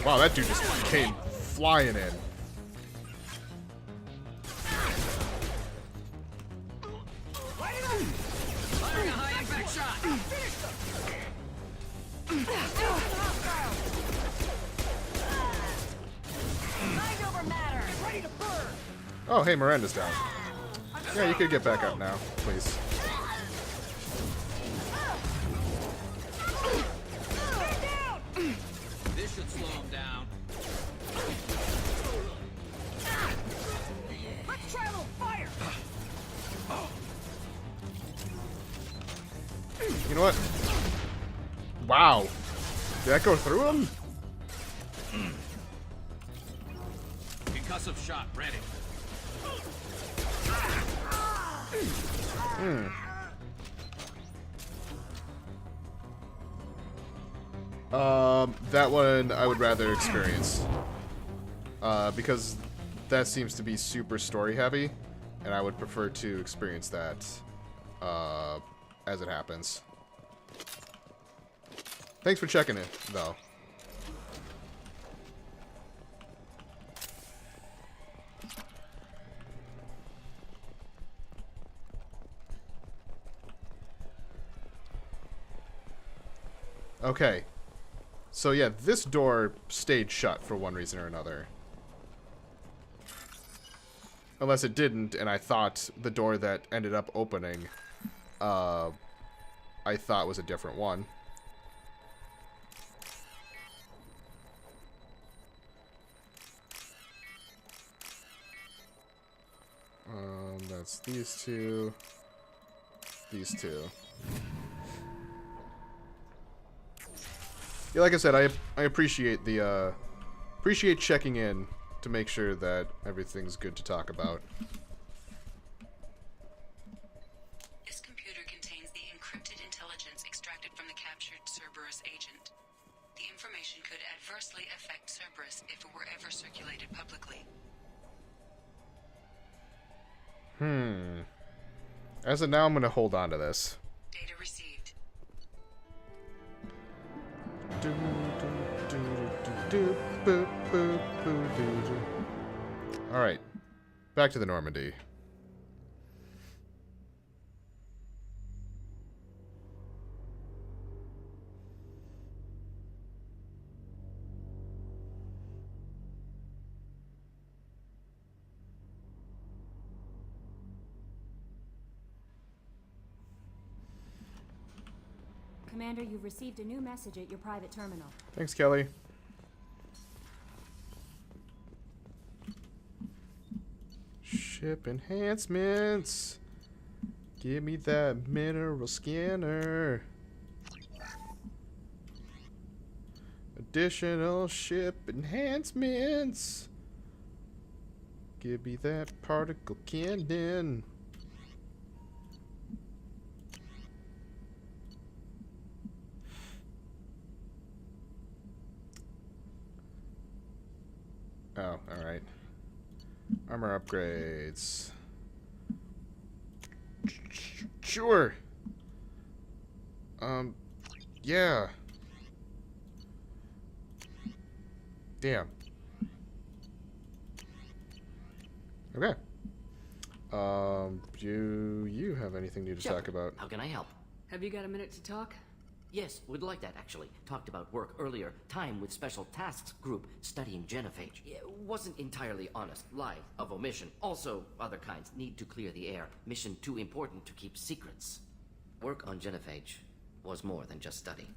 Wow, that dude just came flying in. Firing a high impact shot. Mind over matter. Get ready to burn. Oh, hey, Miranda's down. Yeah, you could get back up now, please. This should slow him down. Let's try a little fire. You know what? Wow. Did that go through him? Concussive shot ready. That one I would rather experience. Because that seems to be super story heavy, and I would prefer to experience that as it happens. Thanks for checking it, though. Okay. So yeah, this door stayed shut for one reason or another. Unless it didn't, and I thought the door that ended up opening, I thought was a different one. That's these two. These two. Yeah, like I said, I appreciate the appreciate checking in to make sure that everything's good to talk about. This computer contains the encrypted intelligence extracted from the captured Cerberus agent. The information could adversely affect Cerberus if it were ever circulated publicly. As of now, I'm gonna hold on to this. Data received. Alright. Back to the Normandy. Commander, you've received a new message at your private terminal. Thanks, Kelly. Ship enhancements. Give me that mineral scanner. Additional ship enhancements. Give me that particle cannon. Oh, alright. Armor upgrades. Sure. Yeah. Damn. Okay. Do you have anything new to talk about? How can I help? Have you got a minute to talk? Yes, would like that, actually. Talked about work earlier. Time with Special Tasks Group studying genophage. It wasn't entirely honest. Lie of omission. Also, other kinds. Need to clear the air. Mission too important to keep secrets. Work on genophage was more than just study.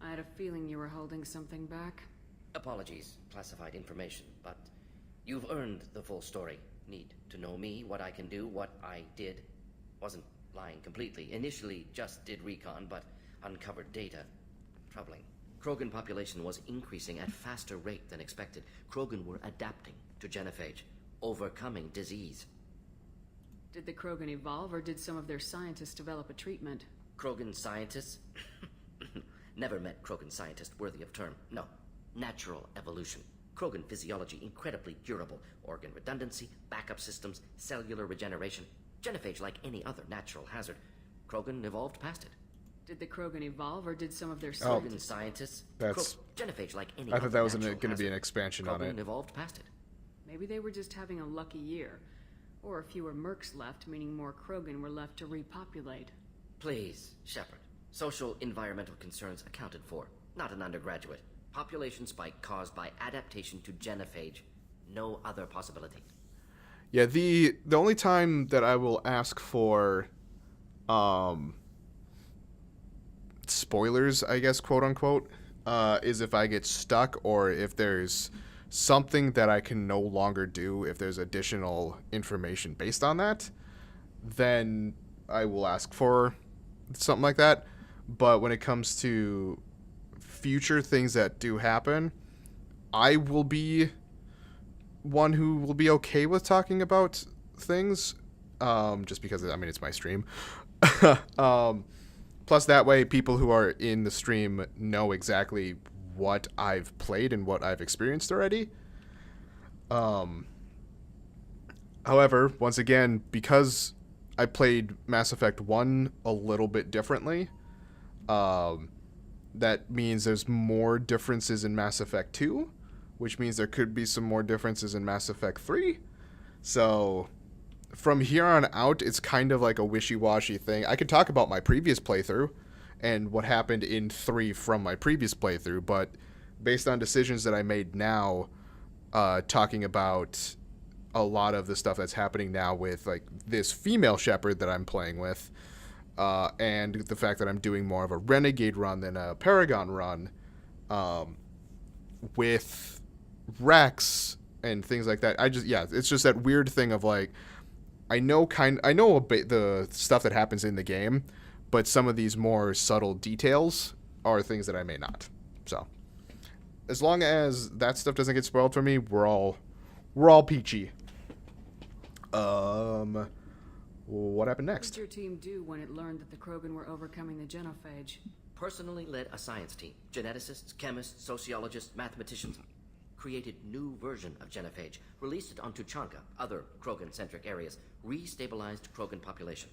I had a feeling you were holding something back. Apologies, classified information, but you've earned the full story. Need to know me, what I can do, what I did. Wasn't lying completely. Initially just did recon, but uncovered data. Troubling. Krogan population was increasing at faster rate than expected. Krogan were adapting to genophage, overcoming disease. Did the Krogan evolve, or did some of their scientists develop a treatment? Krogan scientists? Never met Krogan scientist worthy of term. No. Natural evolution. Krogan physiology incredibly durable. Organ redundancy, backup systems, cellular regeneration. Genophage like any other natural hazard. Krogan evolved past it. Did the Krogan evolve, or did some of their Krogan scientists? That's... Genophage like any I other thought that was natural going to be an hazard. expansion on Krogan it. evolved past it. Maybe they were just having a lucky year. Or fewer mercs left, meaning more Krogan were left to repopulate. Please, Shepard. Social environmental concerns accounted for. Not an undergraduate. Population spike caused by adaptation to genophage. No other possibility. Yeah, the only time that I will ask for spoilers, I guess, quote unquote, is if I get stuck or if there's something that I can no longer do, if there's additional information based on that, then I will ask for something like that. But when it comes to future things that do happen, I will be one who will be okay with talking about things, just because, I mean, it's my stream. Plus, that way, people who are in the stream know exactly what I've played and what I've experienced already. However, once again, because I played Mass Effect 1 a little bit differently, that means there's more differences in Mass Effect 2, which means there could be some more differences in Mass Effect 3. So from here on out, it's kind of like a wishy-washy thing. I could talk about my previous playthrough and what happened in 3 from my previous playthrough, but based on decisions that I made now, talking about a lot of the stuff that's happening now with like this female Shepard that I'm playing with, and the fact that I'm doing more of a Renegade run than a Paragon run, with Rex and things like that. It's just that weird thing of like, I know a bit the stuff that happens in the game, but some of these more subtle details are things that I may not. So, as long as that stuff doesn't get spoiled for me, we're all peachy. What happened next? What did your team do when it learned that the Krogan were overcoming the genophage? Personally led a science team. Geneticists, chemists, sociologists, mathematicians. Created new version of genophage. Released it on Tuchanka, other Krogan-centric areas. Restabilized Krogan population.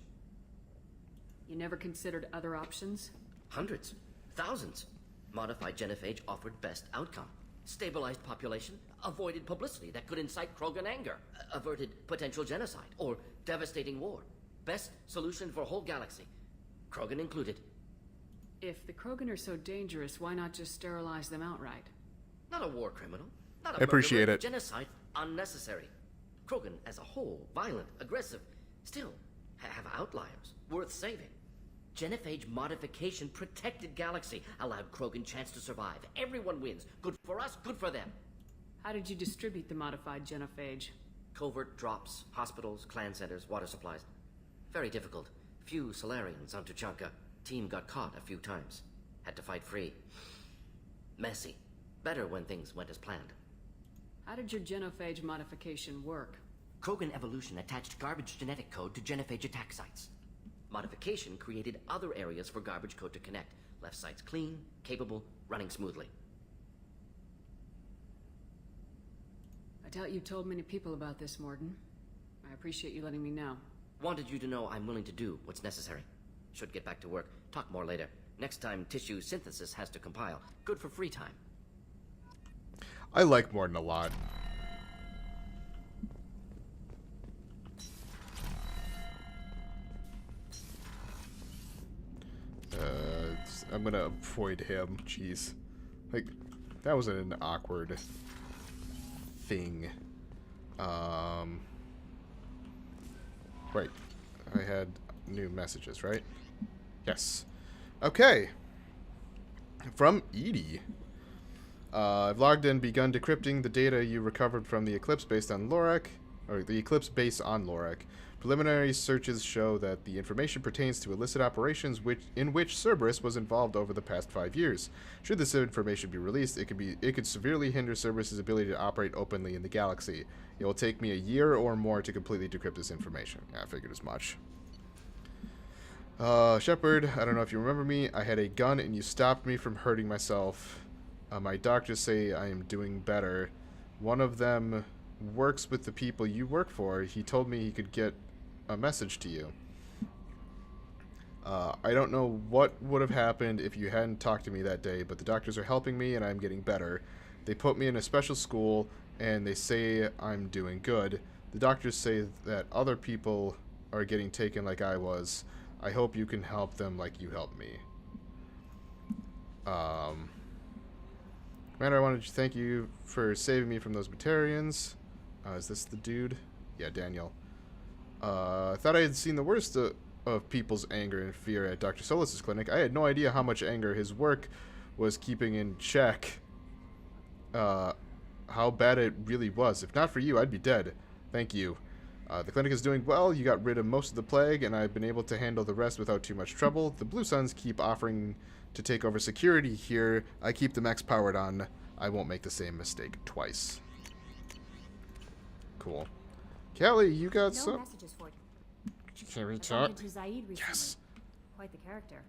You never considered other options? Hundreds. Thousands. Modified genophage offered best outcome. Stabilized population, avoided publicity that could incite Krogan anger, averted potential genocide, or devastating war. Best solution for whole galaxy. Krogan included. If the Krogan are so dangerous, why not just sterilize them outright? Not a war criminal. Not a I appreciate murderer. it. Genocide, unnecessary. Krogan as a whole, violent, aggressive, still have outliers, worth saving. Genophage modification protected galaxy, allowed Krogan chance to survive. Everyone wins. Good for us, good for them. How did you distribute the modified genophage? Covert drops, hospitals, clan centers, water supplies. Very difficult. Few Solarians on Tuchanka. Team got caught a few times. Had to fight free. Messy. Better when things went as planned. How did your genophage modification work? Krogan evolution attached garbage genetic code to genophage attack sites. Modification created other areas for garbage code to connect. Left sites clean, capable, running smoothly. I doubt you told many people about this, Morden. I appreciate you letting me know. Wanted you to know I'm willing to do what's necessary. Should get back to work. Talk more later. Next time tissue synthesis has to compile. Good for free time. I like Morden a lot. I'm gonna avoid him. Jeez. Like, that was an awkward thing. Wait. I had new messages, right? Yes. Okay. From Edie. I've logged in, begun decrypting the data you recovered from the Eclipse based on Lorac, or the Eclipse base on Lorac. Preliminary searches show that the information pertains to illicit operations in which Cerberus was involved over the past 5 years. Should this information be released, it could severely hinder Cerberus's ability to operate openly in the galaxy. It will take me a year or more to completely decrypt this information. Yeah, I figured as much. Shepard, I don't know if you remember me. I had a gun and you stopped me from hurting myself. My doctors say I am doing better. One of them works with the people you work for. He told me he could get a message to you. I don't know what would have happened if you hadn't talked to me that day, but the doctors are helping me and I'm getting better. They put me in a special school and they say I'm doing good. The doctors say that other people are getting taken like I was. I hope you can help them like you helped me. Commander, I wanted to thank you for saving me from those Batarians. Is this the dude? Yeah, Daniel. I thought I had seen the worst of people's anger and fear at Dr. Solis's clinic. I had no idea how much anger his work was keeping in check. How bad it really was. If not for you, I'd be dead. Thank you. The clinic is doing well. You got rid of most of the plague, and I've been able to handle the rest without too much trouble. The Blue Suns keep offering to take over security here. I keep the mechs powered on. I won't make the same mistake twice. Cool. Callie, you got some... messages for you. Can we talk? Yes. Quite the character.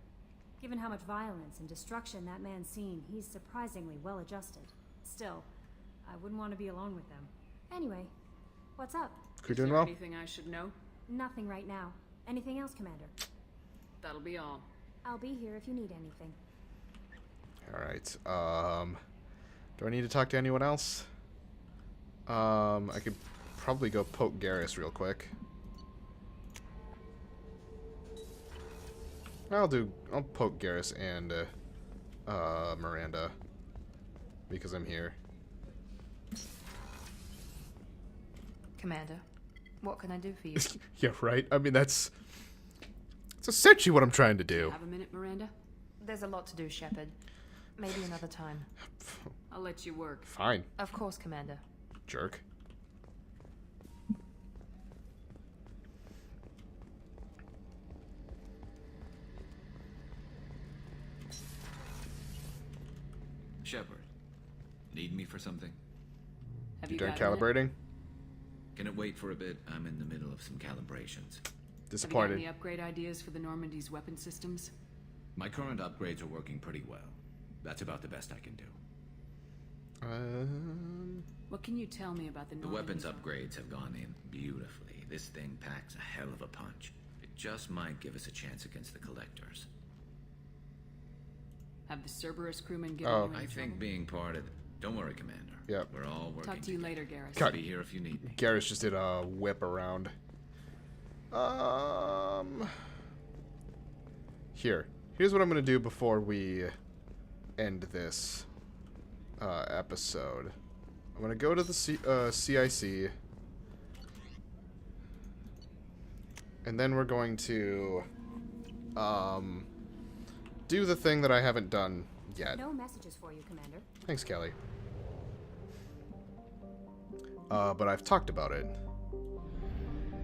Given how much violence and destruction that man's seen, he's surprisingly well adjusted. Still, I wouldn't want to be alone with them. Anyway, what's up? You doing well? Anything I should know? Nothing right now. Anything else, Commander? That'll be all. I'll be here if you need anything. Alright, do I need to talk to anyone else? I could probably go poke Garrus real quick. I'll poke Garrus and, Miranda. Because I'm here. Commander, what can I do for you? Yeah, right? I mean, that's essentially what I'm trying to do. Have a minute, Miranda? There's a lot to do, Shepard. Maybe another time. I'll let you work. Fine. Of course, Commander. Jerk. Shepard, need me for something? Have You you done got a minute? calibrating? Can it wait for a bit? I'm in the middle of some calibrations. Disappointed. Have you got any upgrade ideas for the Normandy's weapon systems? My current upgrades are working pretty well. That's about the best I can do. What can you tell me about the The Normandy's weapons upgrades have gone in beautifully. This thing packs a hell of a punch. It just might give us a chance against the Collectors. Have the Cerberus crewmen given you any I think trouble? being part of... Don't worry, Commander. Yep. We're all working Talk to you later, Garrus. I'll be here if you need me. Garrus just did a whip around. Here's what I'm gonna do before we end this episode. I'm gonna go to the CIC, and then we're going to do the thing that I haven't done yet. No messages for you, Commander. Thanks, Kelly. But I've talked about it.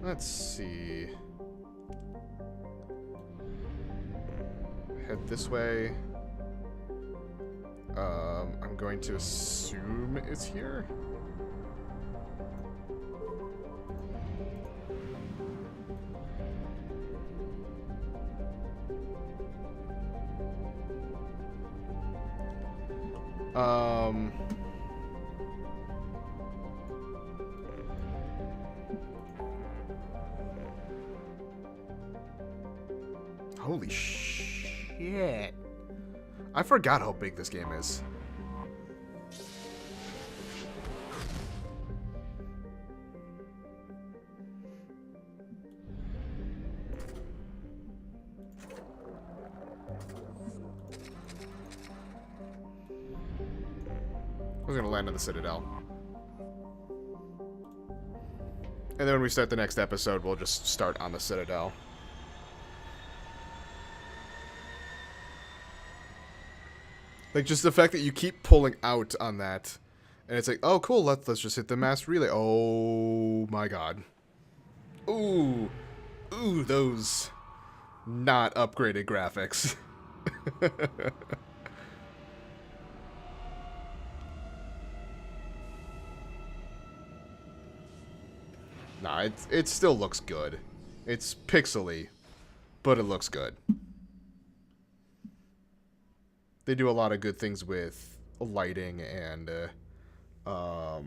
Let's see. Head this way. I'm going to assume it's here. Holy shit. I forgot how big this game is. We're gonna land on the Citadel. And then when we start the next episode, we'll just start on the Citadel. Like, just the fact that you keep pulling out on that, and it's like, oh, cool, let's just hit the mass relay. Oh, my God. Ooh. Ooh, those not upgraded graphics. Nah, it still looks good. It's pixely, but it looks good. They do a lot of good things with lighting and, I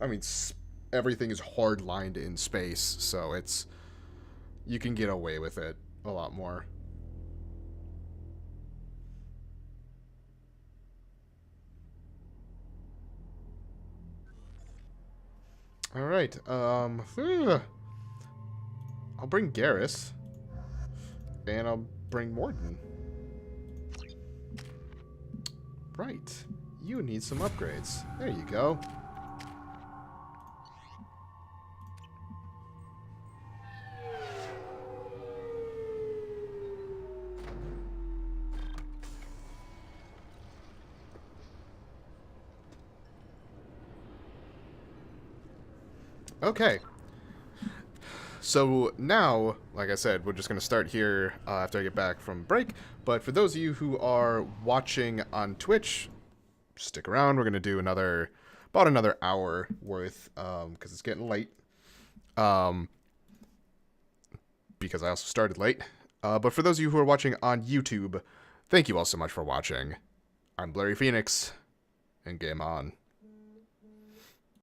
mean, everything is hard-lined in space, so it's, you can get away with it a lot more. All right, I'll bring Garrus, and I'll bring Morden. Right, you need some upgrades. There you go. Okay. So now, like I said, we're just going to start here after I get back from break. But for those of you who are watching on Twitch, stick around. We're going to do about another hour worth, because it's getting late. Because I also started late. But for those of you who are watching on YouTube, thank you all so much for watching. I'm Blurry Phoenix, and game on.